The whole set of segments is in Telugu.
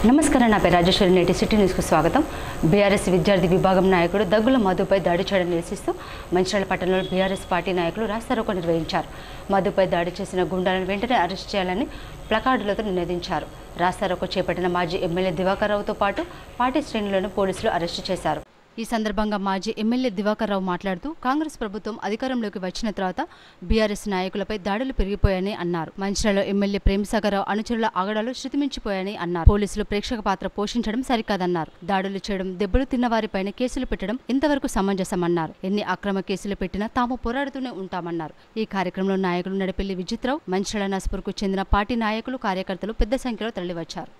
నమస్కారం, నా పేరు రాజేశ్వరి. నేటి సిటీ న్యూస్కు స్వాగతం. బీఆర్ఎస్ విద్యార్థి విభాగం నాయకుడు దగ్గుల మధుపై దాడి చేయడం నిరసిస్తూ మంచిర్యాల పట్టణంలో బీఆర్ఎస్ పార్టీ నాయకులు రాస్తారోకో నిర్వహించారు. మధుపై దాడి చేసిన గుండాలను వెంటనే అరెస్ట్ చేయాలని ప్లకార్డులతో నినదించారు. రాస్తారోకో చేపట్టిన మాజీ ఎమ్మెల్యే దివాకర్ రావుతో పాటు పార్టీ శ్రేణులను పోలీసులు అరెస్టు చేశారు. ఈ సందర్భంగా మాజీ ఎమ్మెల్యే దివాకర్ రావు మాట్లాడుతూ కాంగ్రెస్ ప్రభుత్వం అధికారంలోకి వచ్చిన తర్వాత బీఆర్ఎస్ నాయకులపై దాడులు పెరిగిపోయాయని అన్నారు. మంచిర్యాలలో ఎమ్మెల్యే ప్రేమసాగర్ రావు అనుచరుల ఆగడాలు శృతిమించిపోయాయని అన్నారు. పోలీసులు ప్రేక్షక పాత్ర పోషించడం సరికాదన్నారు. దాడులు చేయడం, దెబ్బలు తిన్నవారిపైన కేసులు పెట్టడం ఇంతవరకు సమంజసమన్నారు. ఎన్ని అక్రమ కేసులు పెట్టినా తాము పోరాడుతూనే ఉంటామన్నారు. ఈ కార్యక్రమంలో నాయకులు నడిపెల్లి విజిత్రావు, మంచిర్యాల నస్పూర్కు చెందిన పార్టీ నాయకులు, కార్యకర్తలు పెద్ద సంఖ్యలో తరలివచ్చారు.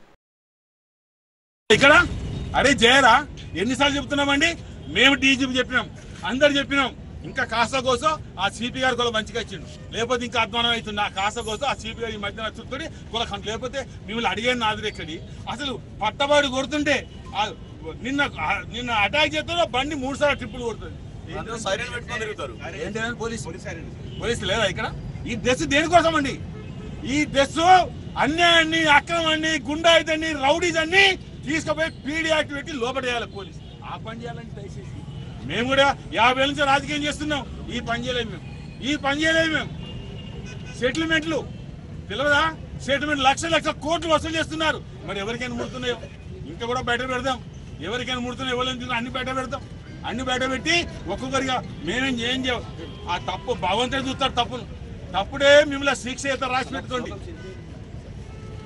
అరే జయరా, ఎన్నిసార్లు చెప్తున్నామండి? మేము డీజీపీ చెప్పినాం, అందరు చెప్పినాం. ఇంకా కాస్త కోసం ఆ సిపి గారు కూడా మంచిగా ఇచ్చిండు, లేకపోతే ఇంకా అధ్వానం అవుతుంది. ఆ కాస్త కోసం ఆ సిపి గారు ఈ మధ్యన చుట్టూడి కూడా, లేకపోతే మిమ్మల్ని అడిగాను నాదురు ఎక్కడి అసలు పట్టబాడు కొడుతుంటే నిన్న అటాక్ చేస్తున్నా బండి 3 సార్లు ట్రిప్పులు కొడుతుంది. పోలీసు లేదా ఇక్కడ? ఈ డ్రెస్ దేనికోసం అండి? ఈ డ్రెస్ అన్యాయాన్ని, అక్రమాన్ని, గుండాయిదాన్ని, రౌడీజాన్ని తీసుకుపోయి పీడీ యాక్ట్ పెట్టి లోపడేయాలి పోలీసు. ఆ పని చేయాలని దయచేసి మేము కూడా 50 ఏళ్ళ నుంచి రాజకీయం చేస్తున్నాం. ఈ పని చేయలేము మేము. సెటిల్మెంట్లు తెలియదా? సెటిల్మెంట్ లక్షల కోట్లు వసూలు చేస్తున్నారు. మరి ఎవరికైనా ముడుతున్నాయో ఇంకా కూడా బయట పెడదాం. ఎవరికైనా ముడుతున్నాయో ఎవరైనా అన్ని బయట పెడతాం. అన్ని బయట పెట్టి ఒక్కొక్కరిగా మేమేం చేయం. ఆ తప్పు భగవంతుడే చూస్తాడు. తప్పుడే మిమ్మల్ని శిక్ష అయితే రాసి పెట్టుకోండి.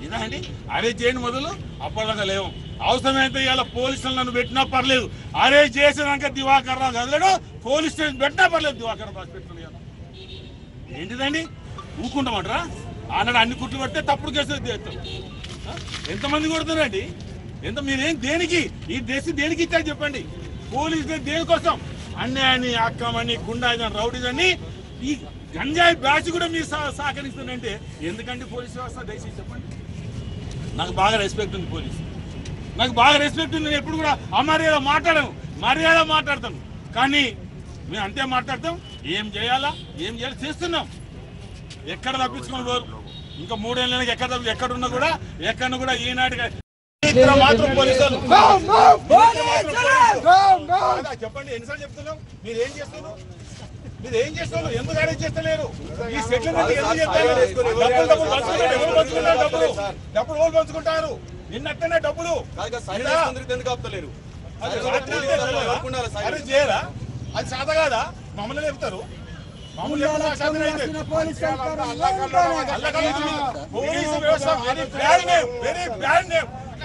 ఇదా అండి అరెస్ట్ చేయని మొదలు అప్పటిదాకా లేవు. అవసరమైతే ఇవాళ పోలీసులు నన్ను పెట్టినా పర్లేదు. అరెస్ట్ చేసినాక దివాకర్ రావు కదలడు, పోలీస్ స్టేషన్ పెట్టినా పర్లేదు. దివాకర్ రావు పెట్టుకుని ఏంటిదండి? ఊకుంటామంటారా? ఆనాడు అన్ని కుట్లు పడితే తప్పుడు కేసులు చేస్తాం. ఎంతమంది కొడుతున్నారండి? మీరేం దేనికి ఈ డ్రెస్ దేనికి ఇచ్చారు చెప్పండి? పోలీసులు దేనికోసం? అన్యాయాన్ని, అక్రమాన్ని, గుండాయిదాన్ని, రౌడీదాన్ని, ఈ గంజాయి బ్యాచ్ కూడా మీరు సహకరిస్తుందంటే ఎందుకంటే పోలీసు వ్యవస్థ దయచేసి చెప్పండి. నాకు బాగా రెస్పెక్ట్ ఉంది పోలీసు, నాకు బాగా రెస్పెక్ట్ ఉంది. నేను ఎప్పుడు కూడా అమర్యాద మాట్లాడను, మర్యాద మాట్లాడతాను. కానీ మేము అంతే మాట్లాడతాం. ఏం చేయాలి చేస్తున్నాం. ఎక్కడ తప్పించుకొని పోరు. ఇంకా 3 ఏళ్ళకి ఎక్కడున్నా కూడా ఈనాటిగా మాత్రం పోలీసులు చెప్పండి. ఎన్నిసార్లు చెప్తున్నాం? మీరేం చేస్తున్నారు? ఎందుకు అరెస్ట్ చేస్తలేరు? ఈ సెటిల్మెంట్ ఎందుకు డబ్బులు పంచుకుంటారు? నిన్నట్టనే డబ్బులు అరెస్ట్ చేయరా? అది సాధ కాదా? మమ్మల్ని చెప్తారు.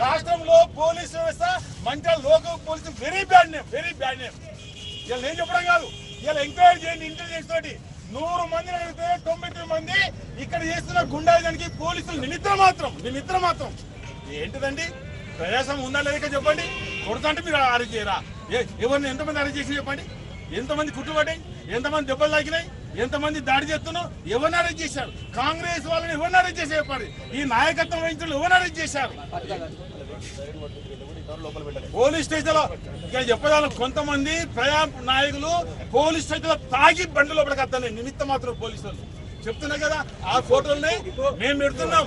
రాష్ట్రంలో పోలీసు వ్యవస్థ మంచిగా local police very bad name. ఇలా నేను చెప్పడం కాదు, ఇలా ఎంక్వైరీ చేయండి. ఇంటెలిజెన్స్ తోటి 100 మందిని అడిగితే 99 మంది ఇక్కడ చేస్తున్న గుండాయిదానికి పోలీసులు నిమిత్తం మాత్రం. ఏంటిదండి? ప్రజాసం ఉందా లేక చెప్పండి. కొడుతుంటే మీరు అరెస్ట్ చేయరా? ఎవరిని ఎంతమంది అరెస్ట్ చేసి చెప్పండి? ఎంతమంది కుట్టుబడ్డాయి? ఎంతమంది దెబ్బలు తాకినాయి? ఎంతమంది దాడి చేస్తున్నావు? ఎవరిని అరెస్ట్ చేశారు? కాంగ్రెస్ వాళ్ళని ఎవరిని అరెస్ట్ చేసి చెప్పండి. ఈ నాయకత్వం వహించిన ఎవరిని అరెస్ట్ చేశారు? పోలీస్ స్టేషన్ లో చెప్పదాను. కొంతమంది ప్రజా నాయకులు పోలీస్ స్టేషన్ లో తాగి బండి లోపలికి వస్తాను నిమిత్తం మాత్రం పోలీసులు చెప్తున్నా కదా. ఆ ఫోటోలనే మేము పెడుతున్నాం.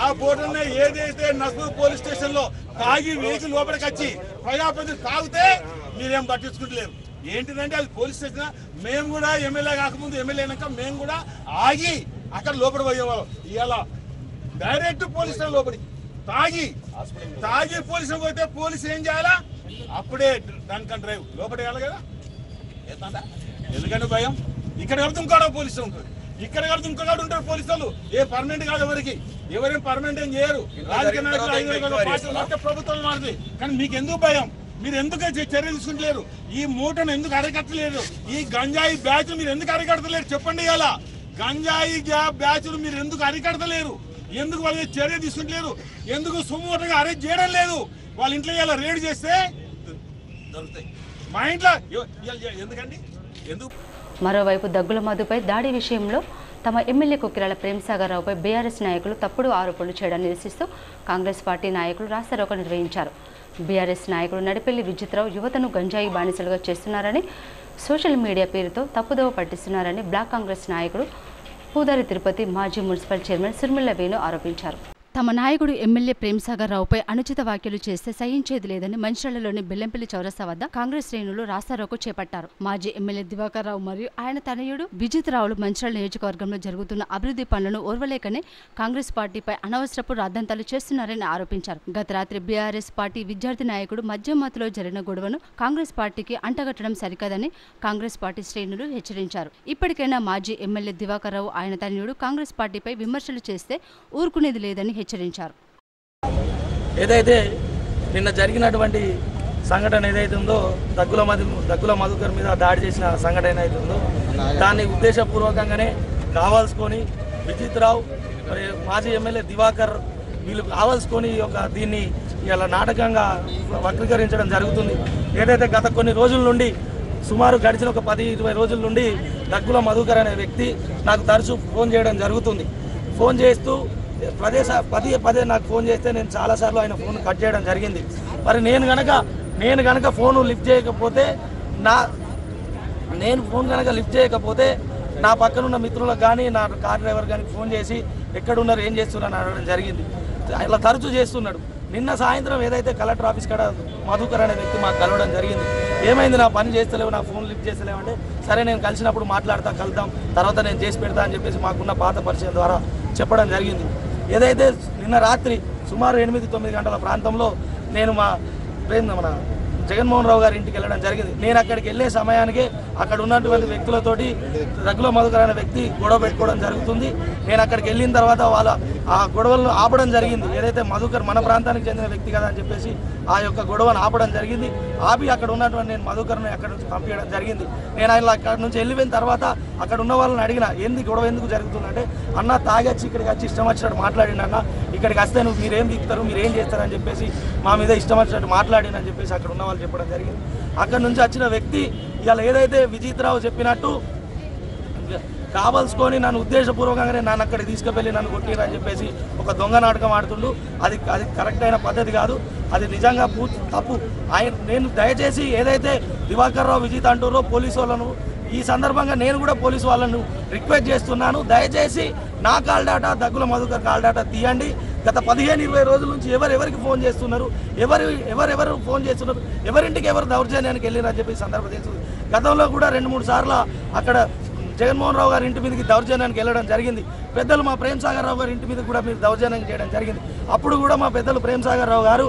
ఆ ఫోటోలనే ఏదైతే నస్పూర్ పోలీస్ స్టేషన్ లో తాగి వెహికల్ లోపలికి వచ్చి ప్రజాప్రతినిధులు తాగితే మీరేం పట్టించుకుంటలేరు. ఏంటిదంటే అది పోలీస్ స్టేషన్. మేము కూడా ఎమ్మెల్యే కాకముందు, ఎమ్మెల్యే అయినాక మేము కూడా ఆగి అక్కడ లోపలి పోయేవాళ్ళం. ఇవాళ డైరెక్ట్ పోలీస్ స్టేషన్ లోపలి తాగి పోలీసులు పోతే పోలీసు ఏం చేయాలా? అప్పుడే దానికని డ్రైవ్ లోపల వేయాలి కదా. ఎందుకంటే భయం. ఇక్కడ కలిసి ఇంకోడ పోలీసు ఉంటుంది, ఇక్కడ కలిసి ఇంకొకటి ఉంటారు పోలీసులు. పర్మనెంట్ కాదు ఎవరేం పర్మనెంట్ ఏం చేయరు. రాజకీయ నాయకులు ప్రభుత్వం మారుతుంది. కానీ మీకు ఎందుకు భయం? మీరు ఎందుకు చర్య తీసుకుంటలేరు? ఈ మూటను ఎందుకు అరికట్టలేరు? ఈ గంజాయి బ్యాచ్ మీరు ఎందుకు అరికడతలేరు చెప్పండి. ఇలా గంజాయి బ్యాచ్లు మీరు ఎందుకు అరికడతలేరు? ఎందుకు వాళ్ళ చర్య తీసుకుంటలేరు? ఎందుకు సుమూటంగా అరెస్ట్ చేయడం లేదు? వాళ్ళ ఇంట్లో ఇలా రేడ్ చేస్తే దొరుకుతాయి. మా ఇంట్లో ఎందుకండి? మరోవైపు దగ్గుల మధుపై దాడి విషయంలో తమ ఎమ్మెల్యే కొక్కిరాల ప్రేమసాగర్ రావుపై బీఆర్ఎస్ నాయకులు తప్పుడు ఆరోపణలు చేయడాన్ని నిరసిస్తూ కాంగ్రెస్ పార్టీ నాయకులు రాస్తారోకో నిర్వహించారు. బీఆర్ఎస్ నాయకుడు నడిపెల్లి విజిత్రావు యువతను గంజాయి బానిసలుగా చేస్తున్నారని, సోషల్ మీడియా పేరుతో తప్పుదోవ పట్టిస్తున్నారని బ్లాక్ కాంగ్రెస్ నాయకుడు పూదారి తిరుపతి మాజీ మున్సిపల్ చైర్మన్ సిరిమిల్ల వేణు ఆరోపించారు. తమ నాయకుడు ఎమ్మెల్యే ప్రేమ్సాగర్ రావుపై అనుచిత వ్యాఖ్యలు చేస్తే సహించేది లేదని మంచిర్యాలలోని బెల్లంపల్లి చౌరస్తా వద్ద కాంగ్రెస్ శ్రేణులు రాస్తారోకో చేపట్టారు. మాజీ ఎమ్మెల్యే దివాకర్ రావు మరియు ఆయన తనయుడు విజిత్ రావులు మంచిర్యాల నియోజకవర్గంలో జరుగుతున్న అభివృద్ధి పనులను ఓర్వలేకనే కాంగ్రెస్ పార్టీపై అనవసరపు రాద్ధాంతాలు చేస్తున్నారని ఆరోపించారు. గత రాత్రి బీఆర్ఎస్ పార్టీ విద్యార్థి నాయకుడు మధ్యమతిలో జరిగిన గొడవను కాంగ్రెస్ పార్టీకి అంటగట్టడం సరికాదని కాంగ్రెస్ పార్టీ శ్రేణులు హెచ్చరించారు. ఇప్పటికైనా మాజీ ఎమ్మెల్యే దివాకర్ రావు ఆయన తనయుడు కాంగ్రెస్ పార్టీపై విమర్శలు చేస్తే ఊరుకునేది లేదని హెచ్చరించారు. ఏదైతే నిన్న జరిగినటువంటి సంఘటన ఏదైతే ఉందో దగ్గుల మధుకర్ మీద దాడి చేసిన సంఘటన ఏదైతే ఉందో దాన్ని ఉద్దేశపూర్వకంగానే కావాల్సుకొని విజిత్ రావు మాజీ ఎమ్మెల్యే దివాకర్ వీళ్ళు కావాల్సుకొని దీన్ని ఇలా నాటకంగా వక్రీకరించడం జరుగుతుంది. ఏదైతే గత కొన్ని రోజుల నుండి సుమారు గడిచిన ఒక 10-20 రోజుల నుండి దగ్గుల మధుకర్ అనే వ్యక్తి నాకు తరచూ ఫోన్ చేయడం జరుగుతుంది. ఫోన్ చేస్తూ పదే నాకు ఫోన్ చేస్తే నేను చాలాసార్లు ఆయన ఫోన్ కట్ చేయడం జరిగింది. మరి నేను గనక ఫోన్ లిఫ్ట్ చేయకపోతే నా పక్కనున్న మిత్రులకు కానీ నా కార్ డ్రైవర్ కానీ ఫోన్ చేసి ఎక్కడున్నారు ఏం చేస్తున్నారని అడగడం జరిగింది. ఇలా తరచూ చేస్తున్నాడు. నిన్న సాయంత్రం ఏదైతే కలెక్టర్ ఆఫీస్ కాడ మధుకర్ అనే వ్యక్తి మాకు కలవడం జరిగింది. ఏమైంది నా పని చేస్తలేవు, నా ఫోన్ లిఫ్ట్ చేస్తలేవు అంటే సరే నేను కలిసినప్పుడు కలుద్దాం తర్వాత నేను చేసి పెడతా అని చెప్పేసి మాకున్న పాత పరిచయం ద్వారా చెప్పడం జరిగింది. ఏదైతే నిన్న రాత్రి సుమారు 8-9 గంటల ప్రాంతంలో నేను మన జగన్మోహన్ రావు గారి ఇంటికి వెళ్ళడం జరిగింది. నేను అక్కడికి వెళ్ళే సమయానికి అక్కడ ఉన్నటువంటి వ్యక్తులతోటి దగ్గుల మధుకర్ అనే వ్యక్తి గొడవ పెట్టుకోవడం జరుగుతుంది. నేను అక్కడికి వెళ్ళిన తర్వాత ఆ గొడవలను ఆపడం జరిగింది. ఏదైతే మధుకర్ మన ప్రాంతానికి చెందిన వ్యక్తి కదా అని చెప్పేసి ఆ యొక్క గొడవను ఆపడం జరిగింది. ఆపి అక్కడ ఉన్నటువంటి నేను మధుకర్ని అక్కడి నుంచి పంపించడం జరిగింది. నేను ఆయన అక్కడి నుంచి వెళ్ళిపోయిన తర్వాత అక్కడ ఉన్న వాళ్ళని అడిగిన గొడవ ఎందుకు జరుగుతుందంటే అన్న తాగొచ్చి ఇక్కడికి వచ్చి ఇష్టం వచ్చినట్టు మాట్లాడిండు అన్న, ఇక్కడికి వస్తే మీరేం దిగుతారు మీరేం చేస్తారని చెప్పేసి మా మీద ఇష్టం వచ్చినట్టు మాట్లాడిందని చెప్పేసి అక్కడ ఉన్న వాళ్ళు చెప్పడం జరిగింది. అక్కడి నుంచి వచ్చిన వ్యక్తి ఇవాళ ఏదైతే విజిత్ రావు చెప్పినట్టు కావాల్సుకొని నన్ను ఉద్దేశపూర్వకంగానే నన్ను అక్కడికి తీసుకువెళ్ళి నన్ను కొట్టిరని చెప్పేసి ఒక దొంగ నాటకం ఆడుతుండు. అది కరెక్ట్ అయిన పద్ధతి కాదు, అది నిజంగా తప్పు. నేను దయచేసి ఏదైతే దివాకర్ రావు విజిత్ అంటారో పోలీసు వాళ్ళను ఈ సందర్భంగా నేను కూడా పోలీసు వాళ్ళను రిక్వెస్ట్ చేస్తున్నాను. దయచేసి నా call data Daggula Madhukar call data తీయండి. గత 15-20 రోజుల నుంచి ఎవరెవరికి ఫోన్ చేస్తున్నారు, ఎవరెవరు ఫోన్ చేస్తున్నారు, ఎవరింటికి ఎవరు దౌర్జన్యానికి వెళ్ళిరని చెప్పి సందర్భం తెలుసు. గతంలో కూడా 2-3 సార్లు అక్కడ జగన్మోహన్ రావు గారి ఇంటి మీదకి దౌర్జన్యానికి వెళ్ళడం జరిగింది. పెద్దలు మా ప్రేమ్సాగర్ రావు గారి ఇంటి మీద కూడా మీరు దౌర్జన్యం చేయడం జరిగింది. అప్పుడు కూడా మా పెద్దలు ప్రేమ్సాగర్ రావు గారు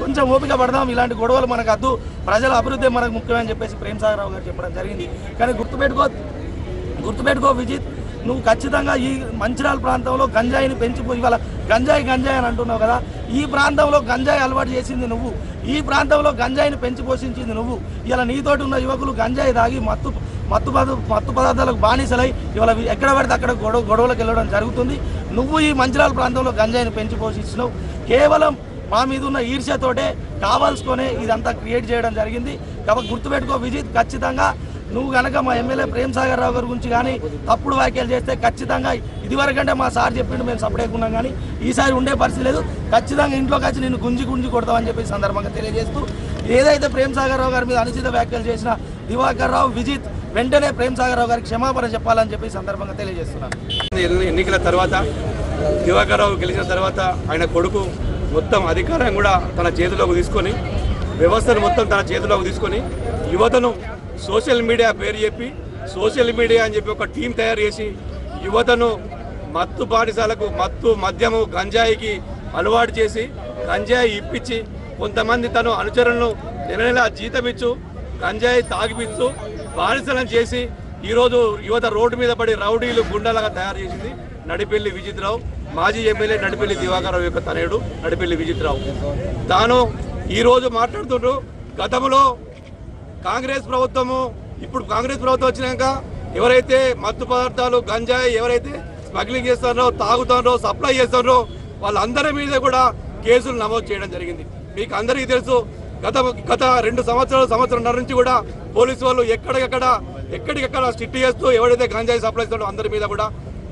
కొంచెం ఓపిక పడదాం, ఇలాంటి గొడవలు మనకు వద్దు, ప్రజల అభివృద్ధి మనకు ముఖ్యమని చెప్పేసి ప్రేమ్సాగర్ రావు గారు చెప్పడం జరిగింది. కానీ గుర్తుపెట్టుకో విజిత్, నువ్వు ఖచ్చితంగా ఈ మంచిర్యాల ప్రాంతంలో గంజాయిని పెంచిపోయి ఇవాళ గంజాయి అని అంటున్నావు కదా, ఈ ప్రాంతంలో గంజాయి అలవాటు చేసింది నువ్వు, ఈ ప్రాంతంలో గంజాయిని పెంచి పోషించింది నువ్వు. ఇలా నీతోటి ఉన్న యువకులు గంజాయి తాగి మత్తు పదార్థాలకు బానిసలై ఇవాళ ఎక్కడ పడితే అక్కడ గొడవలకు వెళ్ళడం జరుగుతుంది. నువ్వు ఈ మంచిర్యాల ప్రాంతంలో గంజాయిని పెంచి పోషిస్తున్నావు. కేవలం మా మీద ఉన్న ఈర్ష్యతోటే కావాల్సుకొనే ఇదంతా క్రియేట్ చేయడం జరిగింది. కాబట్టి గుర్తుపెట్టుకో విజిత్, ఖచ్చితంగా నువ్వు కనుక మా ఎమ్మెల్యే ప్రేమ్సాగర్ రావు గారి గురించి కానీ తప్పుడు వ్యాఖ్యలు చేస్తే ఖచ్చితంగా ఇదివరకంటే మా సార్ చెప్పిండు మేము సపరేకున్నాం, కానీ ఈసారి ఉండే పరిస్థితి లేదు. ఖచ్చితంగా ఇంట్లోకి వచ్చి నిన్ను గుంజి కొడతామని చెప్పి సందర్భంగా తెలియజేస్తూ ఏదైతే ప్రేమ్సాగర్ రావు గారి మీద అనుచిత వ్యాఖ్యలు చేసిన దివాకర్ రావు విజిత్ వెంటనే ప్రేమ్సాగర్ రావు గారికి క్షమాపణ చెప్పాలని చెప్పి సందర్భంగా తెలియజేస్తున్నాను. ఎన్నికల తర్వాత దివాకర్ రావు గెలిచిన తర్వాత ఆయన కొడుకు మొత్తం అధికారం కూడా తన చేతిలోకి తీసుకొని వ్యవస్థను మొత్తం తన చేతిలోకి తీసుకొని యువతను సోషల్ మీడియా పేరు చెప్పి సోషల్ మీడియా అని చెప్పి ఒక టీం తయారు చేసి యువతను మత్తు బానిసాలకు మద్యము గంజాయికి అలవాటు చేసి గంజాయి ఇప్పించి కొంతమంది తను అనుచరులను నెల జీతమిచ్చు గంజాయి తాగిపిచ్చు బానిసలను చేసి ఈరోజు యువత రోడ్డు మీద పడి రౌడీలు గుండాలుగా తయారు చేసింది నడిపెల్లి విజిత్ రావు, మాజీ ఎమ్మెల్యే నడిపెల్లి దివాకర్ రావు యొక్క తనయుడు నడిపెల్లి విజిత్ రావు. తాను ఈరోజు మాట్లాడుతుండ్రు గతంలో కాంగ్రెస్ ప్రభుత్వము, ఇప్పుడు కాంగ్రెస్ ప్రభుత్వం వచ్చినాక ఎవరైతే మత్తు పదార్థాలు గంజాయి ఎవరైతే స్మగ్లింగ్ చేస్తారో తాగుతారో సప్లై చేస్తారో వాళ్ళందరి మీద కూడా కేసులు నమోదు చేయడం జరిగింది. మీకు అందరికీ తెలుసు, గత 2 సంవత్సరాల నుంచి కూడా పోలీసు వాళ్ళు ఎక్కడికెక్కడ స్ట్రిక్ట్ చేస్తూ ఎవరైతే గంజాయి సప్లై చేస్తారో అందరి మీద కూడా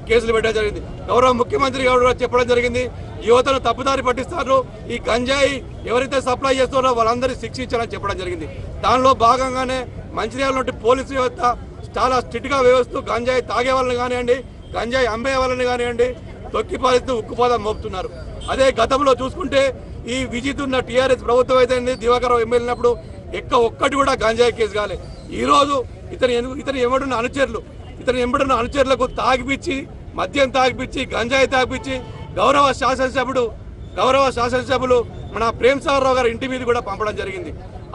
కేసులు పెట్టడం జరిగింది. గౌరవ ముఖ్యమంత్రి గారు కూడా చెప్పడం జరిగింది, యువతను తప్పుదారి పట్టిస్తారు, ఈ గంజాయి ఎవరైతే సప్లై చేస్తారో వాళ్ళందరినీ శిక్షించాలని చెప్పడం జరిగింది. దానిలో భాగంగానే మంచిర్యాల నుండి పోలీసు వ్యవస్థ చాలా స్ట్రిక్ట్గా వ్యవస్థ గంజాయి తాగే వాళ్ళని కానివ్వండి, గంజాయి అమ్మే వాళ్ళని కానివ్వండి తొక్కి పాలిస్తూ ఉక్కుపాదం మోపుతున్నారు. అదే గతంలో చూసుకుంటే ఈ విజిత్ ఉన్న టీఆర్ఎస్ ప్రభుత్వం అయితే దివాకర్ రావు ఎమ్మెల్యేనప్పుడు ఒక్కటి కూడా గంజాయి కేసు కాలే. ఈరోజు ఇతను ఎవడున్న అనుచరులకు తాగిపిచ్చి, మద్యం తాగిపిచ్చి, గంజాయి తాగిపిచ్చి గౌరవ శాసనసభ్యులు మన ప్రేమ్ సాగర్ రావు గారి ఇంటి మీద కూడా పంపడం జరిగింది.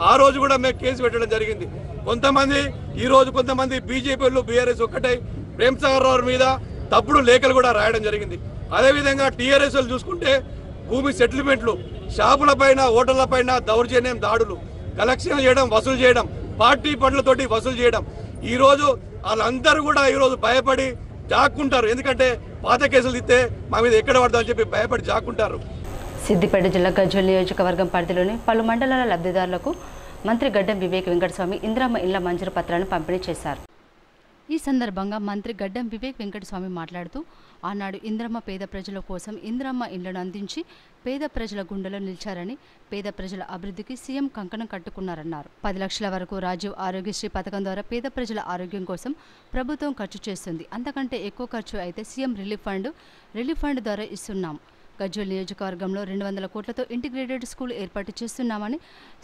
ఆ రోజు కూడా మేము కేసు పెట్టడం జరిగింది. కొంతమంది బీజేపీలు బీఆర్ఎస్ ఒక్కటై ప్రేమ్ సాగర్ రావు మీద తప్పుడు లేఖలు కూడా రాయడం జరిగింది. అదేవిధంగా టీఆర్ఎస్ చూసుకుంటే భూమి సెటిల్మెంట్లు, షాపులపైన హోటళ్లపైన దౌర్జన్యం, దాడులు, కలెక్షన్ చేయడం, వసూలు చేయడం, పార్టీ పనులతోటి వసూలు చేయడం. ఈరోజు వాళ్ళందరూ కూడా ఈరోజు భయపడి జాక్కుంటారు. ఎందుకంటే పాత కేసులు ఇస్తే మా మీద ఎక్కడ పడతామని చెప్పి భయపడి జాక్కుంటారు. సిద్దిపేట జిల్లా గజ్వేల్ నియోజకవర్గం పరిధిలోని పలు మండలాల లబ్ధిదారులకు మంత్రి గడ్డం వివేక్ వెంకటస్వామి ఇందిరమ్మ ఇళ్ల మంజూరు పత్రాలను పంపిణీ చేశారు. ఈ సందర్భంగా మంత్రి గడ్డం వివేక్ వెంకటస్వామి మాట్లాడుతూ, ఆనాడు ఇందిరమ్మ పేద ప్రజల కోసం ఇందిరమ్మ ఇళ్లను అందించి పేద ప్రజల గుండెలో నిలిచారని, పేద ప్రజల అభివృద్ధికి సీఎం కంకణం కట్టుకున్నారన్నారు. 10 లక్షల వరకు రాజీవ్ ఆరోగ్యశ్రీ పథకం ద్వారా పేద ప్రజల ఆరోగ్యం కోసం ప్రభుత్వం ఖర్చు చేస్తుంది. అంతకంటే ఎక్కువ ఖర్చు అయితే సీఎం రిలీఫ్ ఫండ్ ద్వారా ఇస్తున్నాం. గజ్వేల్ నియోజకవర్గంలో 200 కోట్లతో ఇంటిగ్రేటెడ్ స్కూల్ ఏర్పాటు చేస్తున్నామని,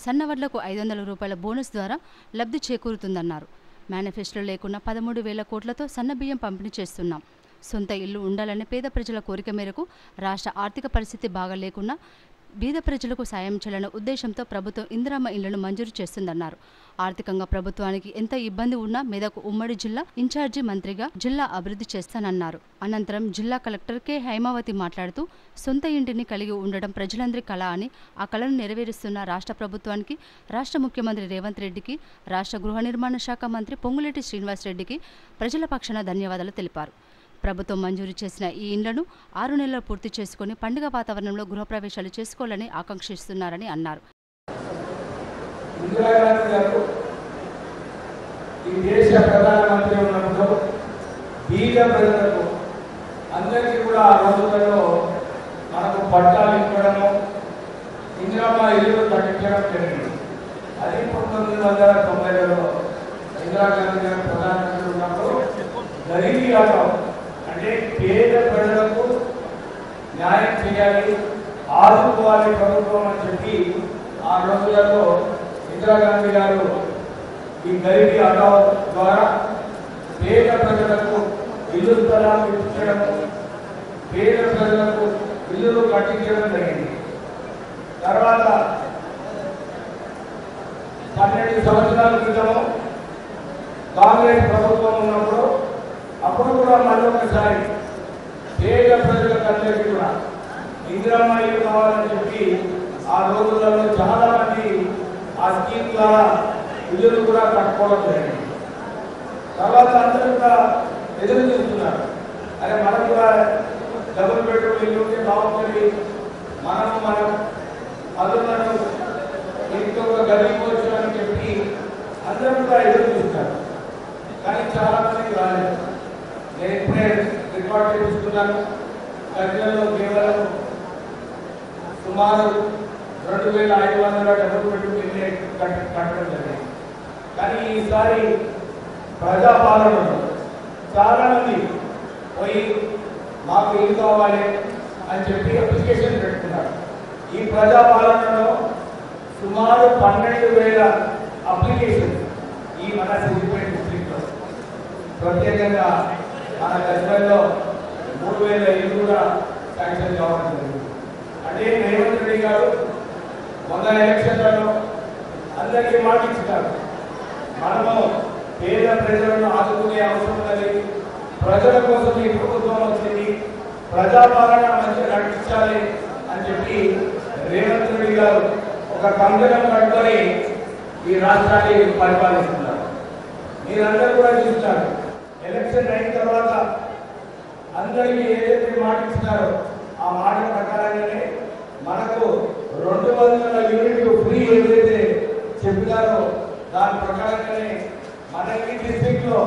సన్నవడ్లకు 500 రూపాయల బోనస్ ద్వారా లబ్ధి చేకూరుతుందన్నారు. మేనిఫెస్టో లేకున్నా 13,000 కోట్లతో సన్నబియ్యం పంపిణీ చేస్తున్నాం. సొంత ఇల్లు ఉండాలనే పేద ప్రజల కోరిక మేరకు రాష్ట్ర ఆర్థిక పరిస్థితి బాగా లేకున్నా బీద ప్రజలకు సాయం చేయాలనే ఉద్దేశంతో ప్రభుత్వం ఇందిరమ్మ ఇళ్లను మంజూరు చేస్తుందన్నారు. ఆర్థికంగా ప్రభుత్వానికి ఎంత ఇబ్బంది ఉన్నా మెదక్ ఉమ్మడి జిల్లా ఇన్ఛార్జి మంత్రిగా జిల్లా అభివృద్ధి చేస్తానన్నారు. అనంతరం జిల్లా కలెక్టర్ కె హైమావతి మాట్లాడుతూ, సొంత ఇంటిని కలిగి ఉండడం ప్రజలందరి కళ అని, ఆ కళను నెరవేరుస్తున్న రాష్ట్ర ప్రభుత్వానికి, రాష్ట్ర ముఖ్యమంత్రి రేవంత్ రెడ్డికి, రాష్ట్ర గృహ నిర్మాణ శాఖ మంత్రి పొంగులేటి శ్రీనివాసరెడ్డికి ప్రజల పక్షాన ధన్యవాదాలు తెలిపారు. ప్రభుత్వం మంజూరు చేసిన ఈ ఇండ్లను 6 నెలలు పూర్తి చేసుకుని పండుగ వాతావరణంలో గృహప్రవేశాలు చేసుకోవాలని ఆకాంక్షిస్తున్నారని అన్నారు. ఇందిరాగాంధీ గారు ఈ దేశ ప్రధానమంత్రి ఉన్నప్పుడు బీద ప్రజలకు అందరికీ కూడా ఆ రోజులలో మనకు పట్టాలు ఇవ్వడము, ఇందిరమ్మ ఇల్లు కట్టించడం జరిగింది. అది 1990లో ఇందిరాగాంధీ గారు ప్రధానమంత్రి ఉన్నప్పుడు గరీబీ హఠావో అంటే పేద ప్రజలకు న్యాయం చేయాలి, ఆదుకోవాలి ప్రభుత్వం అని చెప్పి ఆ రోజులలో ఇందిరాగాంధీ గారు ఈ గరీబీ హఠావో ద్వారా పేద ప్రజలకు ఇల్లు స్థలాలు ఇప్పించడం, పేద ప్రజలకు ఇల్లులు కట్టించడం జరిగింది. తర్వాత 12 సంవత్సరాల క్రితము కాంగ్రెస్ ప్రభుత్వం ఉన్నప్పుడు అప్పుడు కూడా మళ్ళొకసారి పేద ప్రజలందరికీ కూడా ఇందిరమ్మ ఇల్లు కావాలని చెప్పి ఆ రోజులలో చాలా మంది ఆ స్కీమ్ ద్వారా ఇల్లులు కూడా కట్టుకోవడం జరిగింది. తర్వాత అందరూ కూడా ఎదురు చూస్తున్నారు, అరే మనం కూడా డబుల్ బెడ్రూమ్ ఇల్లు ఉంటే బాగుంటుంది, మనం అదులను ఇంకొక గదిపోవచ్చు అని చెప్పి అందరూ కూడా ఎదురు చూస్తారు. కానీ చాలా మందికి రాలేదు. నేను ఇప్పుడే రికార్డ్ చేస్తున్నాను, గజ్వేల్లో కేవలం సుమారు 2,500 డబుల్ బెడ్రూమ్ ఇల్లే కట్టడం జరిగింది. కానీ ఈసారి ప్రజాపాలనలో చాలా మంది పోయి మాకు ఇల్లు కావాలి అని చెప్పి అప్లికేషన్ పెట్టుకున్నారు. ఈ ప్రజాపాలనలో సుమారు 12,000 అప్లికేషన్ ఈ మన సిద్దిపేట డిస్ట్రిక్ట్లో, ప్రత్యేకంగా మన గజ్వేల్లో 3,000 ఇల్లు కూడా శాంక్షన్ కావడం జరిగింది. అంటే రేవంత్ రెడ్డి గారు మొన్న ఎలక్షన్లలో అందరికీ మాట ఇచ్చినారు, మనము పేద ప్రజలను ఆదుకునే అవసరం ఉన్నది, ప్రజల కోసం ఈ ప్రభుత్వం వచ్చింది, ప్రజాపాలన మంచిగా నడిపించాలి అని చెప్పి రేవంత్ రెడ్డి గారు ఒక కంకణం కట్టుకొని ఈ రాష్ట్రాన్ని పరిపాలిస్తున్నారు. మీరందరూ కూడా చూస్తున్నారు, ఎలక్షన్ అయిన తర్వాత అందరికీ ఏదైతే మాట ఇచ్చినారో ఆ మాట ప్రకారంగానే మనకు 200 యూనిట్లు ఫ్రీ ఏదైతే చెప్పినారో దాని ప్రకారంగానే మన ఈ డిస్ట్రిక్ట్లో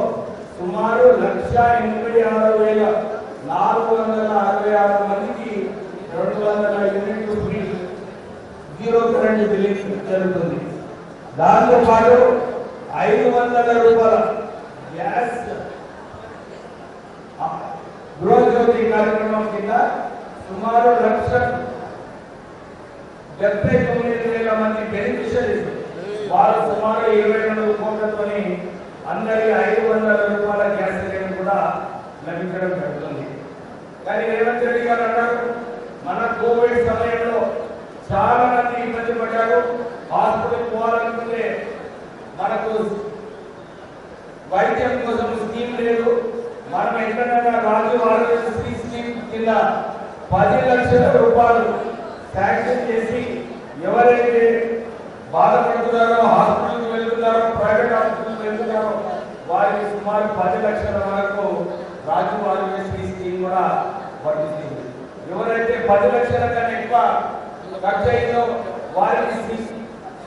సుమారు 1,86,466 మందికి 200 యూనిట్లు ఫ్రీ జీరో కరెంట్ బిల్లింగ్ జరుగుతుంది. దాంతో పాటు 500 రూపాయల గ్యాస్ గృహజ్యోతి కార్యక్రమం కింద సుమారు 1,00,000 79,000 మంది బెనిఫిషరీస్ వారు సుమారు 22 కోట్లతో అందరి 500 రూపాయల గ్యాస్ సిలిండర్ కూడా లభించడం జరుగుతుంది. కానీ రేవంత్ రెడ్డి గారు అన్నారు మన కోవిడ్ సమయంలో చాలా మంది ఇబ్బంది పడ్డారు. హాస్పిటల్ పోవాలనుకుంటే మనకు వైద్యం కోసం స్కీమ్ లేదు. మనం ఎక్కడైనా రాజు ఆరోగ్యశ్రీ స్కీమ్ కింద 10 లక్షల రూపాయలు శాంక్షన్ చేసి ఎవరైతే బాధపడుతున్నారో, హాస్పిటల్కి వెళ్తున్నారో, ప్రైవేట్ హాస్పిటల్కి వెళ్తున్నారో వారికి సుమారు 10 లక్షల వరకు రాజు ఆరోగ్యశ్రీ స్కీమ్ కూడా వర్తిస్తుంది. ఎవరైతే 10 లక్షల కన్నా ఎక్కువ ఖర్చు అయిందో వారికి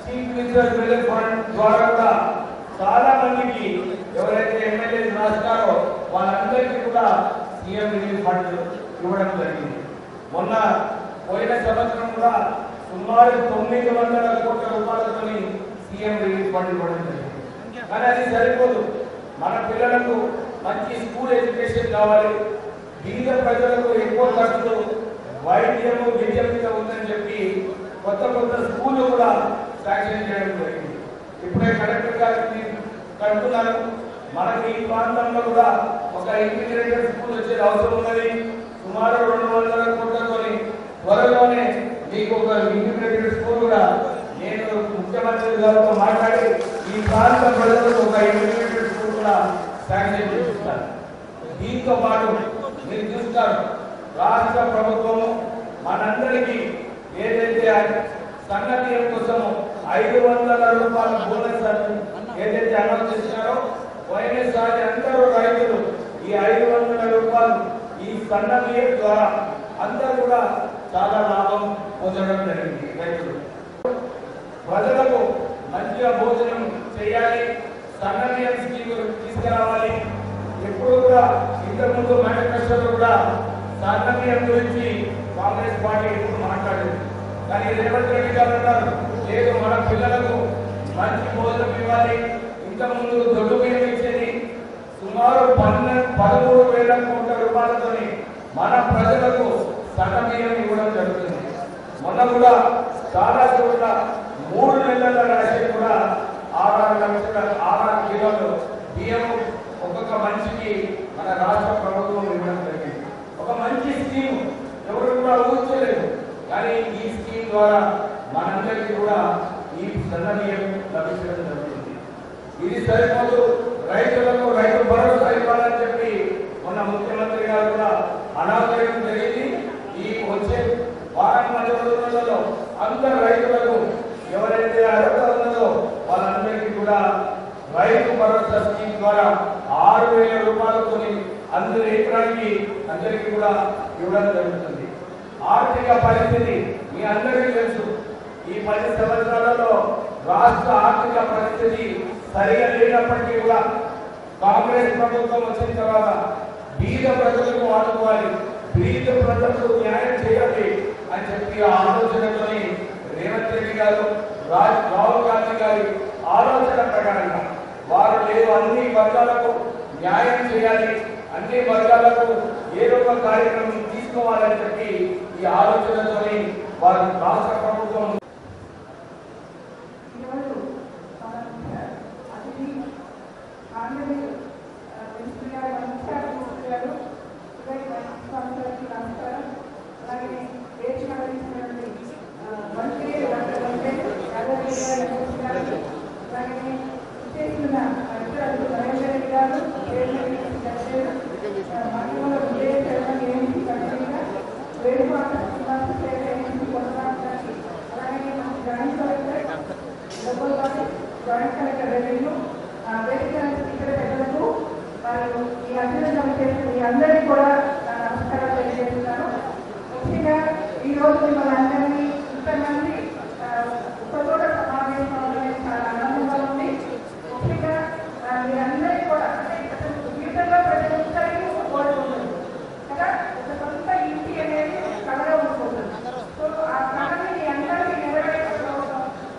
చీఫ్ మినిస్టర్ రిలీఫ్ ఫండ్ ద్వారా కూడా చాలా మందికి ఎవరైతే ఎమ్మెల్యేలు రాస్తారో వాళ్ళందరికీ కూడా సీఎం రిలీఫ్ ఫండ్ ఇవ్వడం జరిగింది. మొన్న పోయిన సంవత్సరం కూడా సుమారు 900 కోట్ల రూపాయలతో సీఎం రిలీఫ్ ఫండ్ ఇవ్వడం జరిగింది. కానీ అది సరిపోదు. మన పిల్లలకు మంచి స్కూల్ ఎడ్యుకేషన్ కావాలి. బీద ప్రజలకు ఎక్కువ ఖర్చులు వైద్యము విద్య మీద ఉందని చెప్పి కొత్త స్కూళ్ళు కూడా శాంక్షన్ చేయడం జరిగింది. ఇప్పుడే కలెక్టర్ గారికి కడుతున్నారు. మనకి ఈ ప్రాంతంలో కూడా ఒక ఇంటిగ్రేటెడ్ స్కూల్ వచ్చే అవసరం ఉన్నది. సుమారు 200 కోట్లతో త్వరలోనే మీకు ఒక ఇంటిగ్రేటెడ్ స్కూల్ కూడా నేను ముఖ్యమంత్రి గారితో మాట్లాడి ఈ ప్రాంత ప్రజలకు ఒక ఇంటిగ్రేటెడ్ స్కూల్ కూడా శాంక్షన్ చేస్తున్నారు. దీంతో పాటు మీరు చూస్తారు రాష్ట్ర ప్రభుత్వము మనందరికీ ఏదైతే సంఘటన కోసం 500 రూపాయల బోనస్ ఏదైతే అనౌన్స్ చేసినారో పోయినసారి అందరూ రైతులు ఈ 500 రూపాయలు ఈ సన్నబియ్యం ద్వారా అందరూ కూడా చాలా లాభం పొందడం జరిగింది. రైతులు ప్రజలకు మంచిగా భోజనం చేయాలి, సన్నబియ్యం స్కీమ్ తీసుకురావాలి. ఎప్పుడు కూడా ఇంతకుముందు మేనిఫెస్టోలో కూడా సన్నబియ్యం గురించి కాంగ్రెస్ పార్టీ ఎప్పుడు మాట్లాడింది. కానీ రేవంత్ రెడ్డి గారు అన్నారు లేదు మన పిల్లలకు మంచి భోజనం ఇవ్వాలి. ఇంతకుముందు దొడ్డు బియ్యం ఇచ్చేది సుమారు 13,000 కోట్ల రూపాయలతో మన ప్రజలకు సన్న బియ్యం ఇవ్వడం జరుగుతుంది. మొన్న కూడా చాలా చోట్ల 3 నెలల రేషన్ కూడా 6 కిలోలు బియ్యం ఒక్కొక్క మనిషికి మన రాష్ట్ర ప్రభుత్వం ఇవ్వడం జరిగింది. ఒక మంచి స్కీమ్ ఎవరు కూడా ఊహించలేదు. కానీ ఈ స్కీమ్ ద్వారా మనందరికీ కూడా ఈ సన్న బియ్యం లభించడం జరుగుతుంది. ఇది సరిపోదు, రైతులకు రైతు భరోసా ఇవ్వాలని చెప్పి మొన్న ముఖ్యమంత్రి గారు కూడా అనౌన్స్ చేయడం జరిగింది. ఈ వచ్చే వారం 10 రోజులలో అందరు రైతులకు ఎవరైతే అర్హత ఉన్నదో వాళ్ళందరికీ కూడా రైతు భరోసా స్కీమ్ ద్వారా 6,000 రూపాయలతో అందరి ఎకరానికి అందరికీ కూడా ఇవ్వడం జరుగుతుంది. ఆర్థిక పరిస్థితి మీ అందరికీ తెలుసు. ఈ 10 సంవత్సరాలలో రాష్ట్ర ఆర్థిక పరిస్థితి సరిగా లేనప్పటికీ కూడా కాంగ్రెస్ ప్రభుత్వం వచ్చిన తర్వాత బీద ప్రజలకు ఆదుకోవాలి, బీద ప్రజలకు న్యాయం చేయాలి అని చెప్పి ఆలోచనతో రేవంత్ రెడ్డి గారు రాహుల్ గాంధీ గారి ఆలోచన ప్రకారంగా వారు లేదు అన్ని వర్గాలకు న్యాయం చేయాలి, అన్ని వర్గాలకు ఏదో ఒక కార్యక్రమం తీసుకోవాలని చెప్పి ఈ ఆలోచనతో వారు రాష్ట్ర ప్రభుత్వం జాయింట్ కలెక్టర్ రెవెన్యూ ఈ అందరికీ కూడా నమస్కారాలు తెలియజేస్తున్నాను. ముఖ్యంగా ఈరోజు మిమ్మల్ని అందరినీ ఇంతమంది ఉపచోట సమావేశం అవ్వడం చాలా ఆనందంగా ఉంది. ముఖ్యంగా మీరందరికీ కూడా అంటే జీవితంలో ప్రతి ఒక్కరికి ఒక కోరిక ఉంటుంది కదా, ఒక సొంత ఇంటి అనేది కళగా ఉంటుంది. సో ఆ కళని మీ అందరికీ నెరవేర్చడం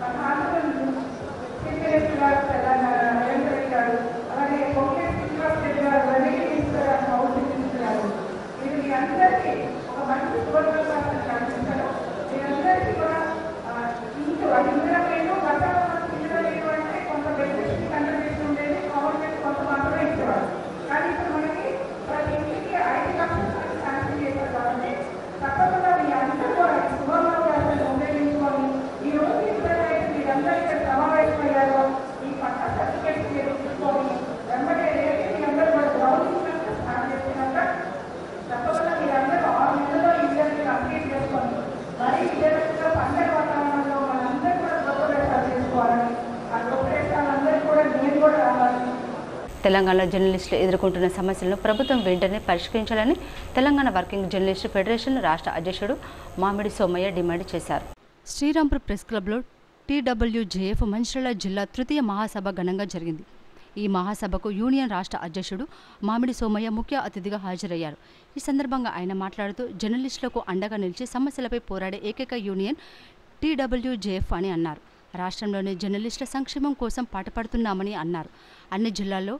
మన ఆంధ్రప్రదేశ్ చీఫ్ మినిస్టర్ గారు రేవంత్ రెడ్డి గారు అలాగే ఇది మీ అందరికీ ఒక మంచి సువర్ణ కల్పించడం. మీ అందరికీ కూడా తెలంగాణ జర్నలిస్టులు ఎదుర్కొంటున్న సమస్యలను ప్రభుత్వం వెంటనే పరిష్కరించాలని తెలంగాణ వర్కింగ్ జర్నలిస్టు ఫెడరేషన్ రాష్ట్ర అధ్యక్షుడు మామిడి సోమయ్య డిమాండ్ చేశారు. శ్రీరాంపూర్ ప్రెస్ క్లబ్లో TWJF మంచిర్యాల జిల్లా తృతీయ మహాసభ ఘనంగా జరిగింది. ఈ మహాసభకు యూనియన్ రాష్ట్ర అధ్యక్షుడు మామిడి సోమయ్య ముఖ్య అతిథిగా హాజరయ్యారు. ఈ సందర్భంగా ఆయన మాట్లాడుతూ జర్నలిస్టులకు అండగా నిలిచి సమస్యలపై పోరాడే ఏకైక యూనియన్ TWJF అని అన్నారు. రాష్ట్రంలోని జర్నలిస్టుల సంక్షేమం కోసం పాటుపడుతున్నామని అన్నారు. అన్ని జిల్లాల్లో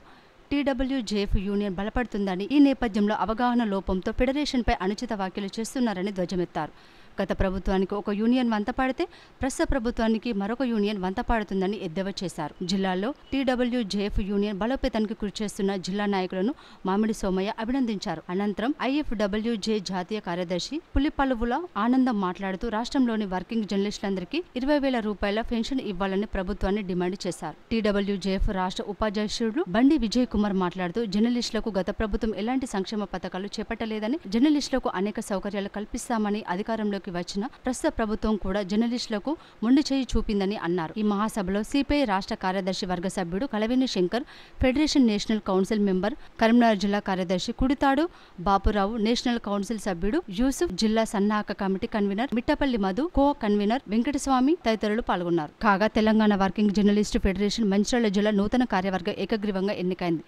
TWJF యూనియన్ బలపడుతుందని, ఈ నేపథ్యంలో అవగాహన లోపంతో ఫెడరేషన్పై అనుచిత వ్యాఖ్యలు చేస్తున్నారని ధ్వజమెత్తారు. గత ప్రభుత్వానికి ఒక యూనియన్ వంతపాడితే ప్రస్తుత ప్రభుత్వానికి మరొక యూనియన్ వంతపాడుతుందని ఎద్దేవా చేశారు. జిల్లాలో TWJF యూనియన్ బలోపేతానికి కృషి చేస్తున్న జిల్లా నాయకులను మామిడి సోమయ్య అభినందించారు. అనంతరం IFWJ జాతీయ కార్యదర్శి పులిపలువుల ఆనందం మాట్లాడుతూ రాష్ట్రంలోని వర్కింగ్ జర్నలిస్టులందరికీ 20,000 రూపాయల పెన్షన్ ఇవ్వాలని ప్రభుత్వాన్ని డిమాండ్ చేశారు. TWJF రాష్ట్ర ఉపాధ్యక్షుడు బండి విజయ్ కుమార్ మాట్లాడుతూ జర్నలిస్టులకు గత ప్రభుత్వం ఎలాంటి సంక్షేమ పథకాలు చేపట్టలేదని, జర్నలిస్టులకు అనేక సౌకర్యాలు కల్పిస్తామని అధికారంలోకి వచ్చిన ప్రస్తుత ప్రభుత్వం కూడా జర్నలిస్టులకు మొండి చేయి చూపిందని అన్నారు. ఈ మహాసభలో సిపిఐ రాష్ట్ర కార్యదర్శి వర్గ సభ్యుడు Kalaveni Shankar, federation national council member, Karimnagar జిల్లా కార్యదర్శి కుడితాడు బాపురావు, నేషనల్ కౌన్సిల్ సభ్యుడు యూసుఫ్, జిల్లా సన్నాహక committee convener Mittapalli Madhu, co convener Venkataswamy తదితరులు పాల్గొన్నారు. కాగా Telangana working journalist federation Mancherial జిల్లా నూతన కార్యవర్గ ఏకగ్రీవంగా ఎన్నికైంది.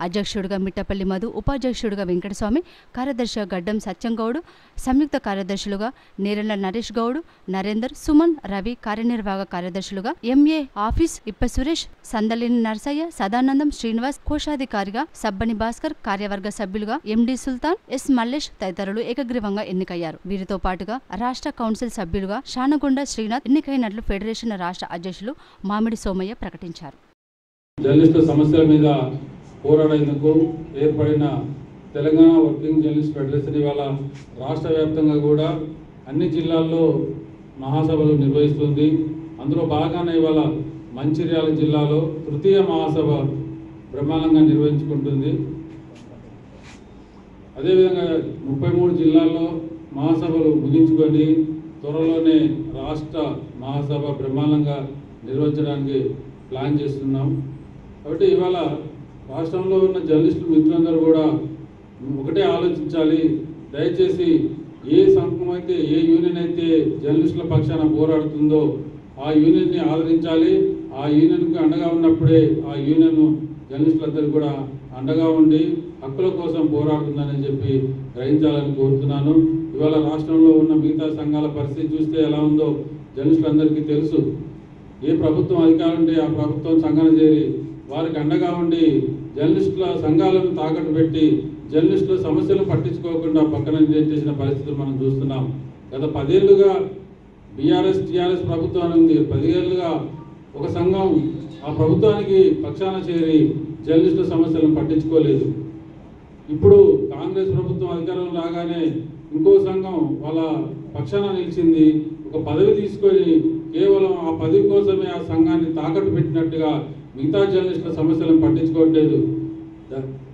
అధ్యక్షుడిగా మిట్టపల్లి మధు, ఉపాధ్యక్షుడిగా వెంకటస్వామి, కార్యదర్శిగా గడ్డం సత్యంగౌడ్, సంయుక్త కార్యదర్శులుగా నేరెళ్ల నరేష్ గౌడ్, నరేందర్, సుమన్, రవి, కార్యనిర్వాహక కార్యదర్శులుగా MA ఆఫీస్ ఇప్ప సురేష్, సందలిని నర్సయ్య, సదానందం శ్రీనివాస్, కోశాధికారిగా సబ్బని భాస్కర్, కార్యవర్గ సభ్యులుగా MD సుల్తాన్, S మల్లేష్ తదితరులు ఏకగ్రీవంగా ఎన్నికయ్యారు. వీరితో పాటుగా రాష్ట్ర కౌన్సిల్ సభ్యులుగా షానగొండ శ్రీనాథ్ ఎన్నికైనట్లు ఫెడరేషన్ రాష్ట్ర అధ్యక్షులు మామిడి సోమయ్య ప్రకటించారు. జర్నలిస్టుల సమస్యల మీద పోరాడేందుకు ఏర్పడిన తెలంగాణ వర్కింగ్ జర్నలిస్ట్ ఫెడరేషన్ ఇవాళ రాష్ట్ర వ్యాప్తంగా కూడా అన్ని జిల్లాల్లో మహాసభలు నిర్వహిస్తుంది. అందులో భాగంగానే ఇవాళ మంచిర్యాల జిల్లాలో తృతీయ మహాసభ బ్రహ్మాండంగా నిర్వహించుకుంటుంది. అదేవిధంగా 33 జిల్లాల్లో మహాసభలు ముగించుకొని త్వరలోనే రాష్ట్ర మహాసభ బ్రహ్మాండంగా నిర్వహించడానికి ప్లాన్ చేస్తున్నాం. కాబట్టి ఇవాళ రాష్ట్రంలో ఉన్న జర్నలిస్టులు మిత్రులందరూ కూడా ఒకటే ఆలోచించాలి. దయచేసి ఏ సంఘం అయితే, ఏ యూనియన్ అయితే జర్నలిస్టుల పక్షాన పోరాడుతుందో ఆ యూనియన్ని ఆదరించాలి. ఆ యూనియన్కి అండగా ఉన్నప్పుడే ఆ యూనియన్ జర్నలిస్టులందరూ కూడా అండగా ఉండి హక్కుల కోసం పోరాడుతుందని చెప్పి గ్రహించాలని కోరుతున్నాను. ఇవాళ రాష్ట్రంలో ఉన్న మిగతా సంఘాల పరిస్థితి చూస్తే ఎలా ఉందో జర్నలిస్టులందరికీ తెలుసు. ఏ ప్రభుత్వం అధికారం ఉంటే ఆ ప్రభుత్వం సంఘాన్ని చేరి వారికి అండగా ఉండి జర్నలిస్టుల సంఘాలను తాకట్టు పెట్టి జర్నలిస్టుల సమస్యలను పట్టించుకోకుండా పక్కన చేసిన పరిస్థితులు మనం చూస్తున్నాం. గత 10 ఏళ్లుగా TRS ప్రభుత్వం ఉంది. 10 ఏళ్లుగా ఒక సంఘం ఆ ప్రభుత్వానికి పక్షాన చేరి జర్నలిస్టుల సమస్యలను పట్టించుకోలేదు. ఇప్పుడు కాంగ్రెస్ ప్రభుత్వం అధికారం రాగానే ఇంకో సంఘం వాళ్ళ పక్షాన నిలిచింది. ఒక పదవి తీసుకొని కేవలం ఆ పదవి కోసమే ఆ సంఘాన్ని తాకట్టు పెట్టినట్టుగా మిగతా జర్నలిస్టుల సమస్యలను పట్టించుకోవట్లేదు.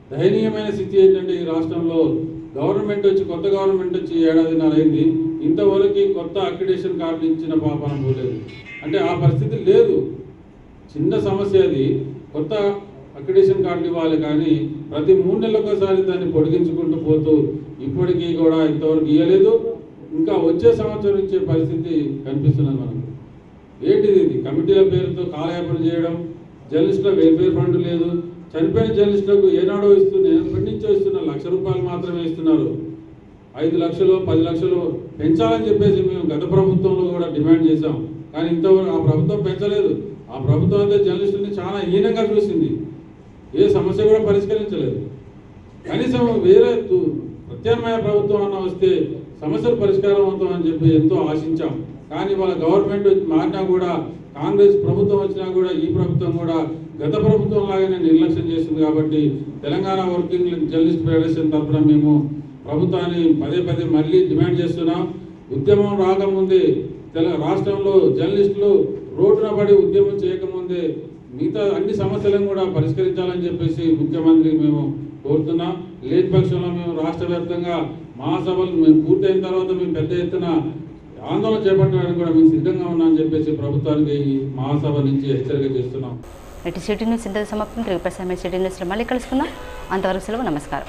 దయనీయమైన స్థితి ఏంటంటే ఈ రాష్ట్రంలో కొత్త గవర్నమెంట్ వచ్చి 1.5 ఏళ్ళు అయింది. ఇంతవరకు కొత్త అక్రిడేషన్ కార్డులు ఇచ్చిన పాపన పోలేదు. అంటే ఆ పరిస్థితి లేదు. చిన్న సమస్య అది. కొత్త అక్రిడేషన్ కార్డులు ఇవ్వాలి, కానీ ప్రతి 3 నెలలకోసారి దాన్ని పొడిగించుకుంటూ పోతూ ఇప్పటికీ కూడా ఇంతవరకు ఇవ్వలేదు. ఇంకా వచ్చే సంవత్సరం ఇచ్చే పరిస్థితి కనిపిస్తున్నది మనకు. ఏంటిది? ఇది కమిటీల పేరుతో కాలయాపన చేయడం. జర్నలిస్టుల వెల్ఫేర్ ఫండ్ లేదు. చనిపోయిన జర్నలిస్టులకు ఏనాడో ఎప్పటి నుంచో ఇస్తున్న ₹1,00,000 మాత్రమే ఇస్తున్నారు. 5 లక్షలు 10 లక్షలు పెంచాలని చెప్పేసి మేము గత ప్రభుత్వంలో కూడా డిమాండ్ చేశాం. కానీ ఇంతవరకు ఆ ప్రభుత్వం పెంచలేదు. ఆ ప్రభుత్వం అయితే జర్నలిస్టులని చాలా హీనంగా చూసింది. ఏ సమస్య కూడా పరిష్కరించలేదు. కనీసం వేరే ప్రత్యామ్నాయ ప్రభుత్వం అన్న వస్తే సమస్యలు పరిష్కారం అవుతామని చెప్పి ఎంతో ఆశించాం. కానీ వాళ్ళ గవర్నమెంట్ మారినా కూడా, కాంగ్రెస్ ప్రభుత్వం వచ్చినా కూడా ఈ ప్రభుత్వం కూడా గత ప్రభుత్వం లాగానే నిర్లక్ష్యం చేస్తుంది. కాబట్టి తెలంగాణ వర్కింగ్ జర్నలిస్ట్ ఫెడరేషన్ తరఫున మేము ప్రభుత్వాన్ని పదే మళ్ళీ డిమాండ్ చేస్తున్నాం. ఉద్యమం రాకముందే రాష్ట్రంలో జర్నలిస్టులు రోడ్డున పడి ఉద్యమం చేయకముందే మిగతా అన్ని సమస్యలను కూడా పరిష్కరించాలని చెప్పేసి ముఖ్యమంత్రికి మేము కోరుతున్నాం. లేని పక్షంలో మేము రాష్ట్ర వ్యాప్తంగా మహాసభలు మేము పూర్తయిన తర్వాత మేము పెద్ద ఎత్తున ఆందోళన చేపట్టడానికి కూడా మేము సిద్ధంగా ఉన్నామని చెప్పేసి ప్రభుత్వానికి ఈ మహాసభ నుంచి హెచ్చరిక చేస్తున్నాం. నేటి సిటీ న్యూస్ ఇంతకు సమాప్తం. తిరిగి ప్రసారమైన సిటీ న్యూస్లో మళ్ళీ కలుసుకుందాం. అంతవరకు సెలవు. నమస్కారం.